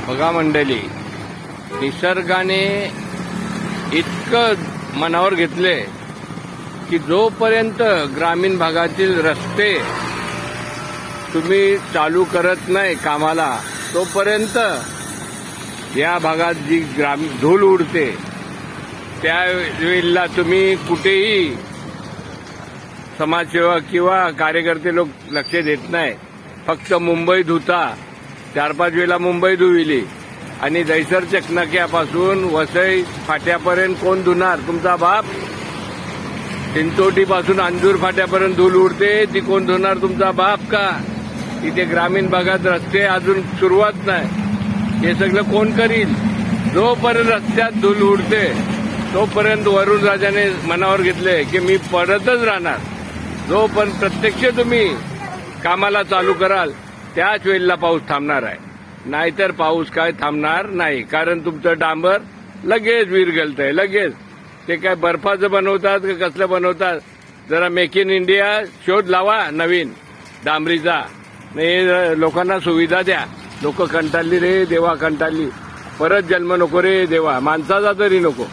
बघा मंडळी, निसर्गाने इतकं मनावर घेतले की जोपर्यंत ग्रामीण भागातील रस्ते तुम्ही चालू करत नाही कामाला, तोपर्यंत या भागात जी धूळ उडते त्यावेळेला तुम्ही कुठेही समाजसेवक किंवा कार्यकर्ते लोक लक्ष देत नाही. फक्त मुंबई धुता 4-5 वेळेला मुंबई धुविली आणि दैसर चकनाक्यापासून वसई फाट्यापर्यंत कोण धुणार? तुमचा बाप. चिंचोटीपासून अंजूर फाट्यापर्यंत धूळ उडते, ती कोण धुणार? तुमचा बाप का? इथे ग्रामीण भागात रस्ते अजून सुरुवात नाही. हे सगळं कोण करील? जोपर्यंत रस्त्यात धूळ उडते तोपर्यंत वरुण राजाने मनावर घेतले की मी पडतच राहणार. जोपर्यंत प्रत्यक्ष तुम्ही कामाला चालू कराल त्याच वेळेला पाऊस थांबणार आहे, नाहीतर पाऊस काय थांबणार नाही. कारण तुमचं डांबर लगेच विरघळतंय. लगेच ते काय बर्फाचं बनवतात का कसलं बनवतात? जरा मेक इन इंडिया शोध लावा नवीन डांबरीचा. नाही, लोकांना सुविधा द्या. लोक कंटाळली रे देवा, कंटाळली. परत जन्म नको रे देवा, माणसाचा तरी नको.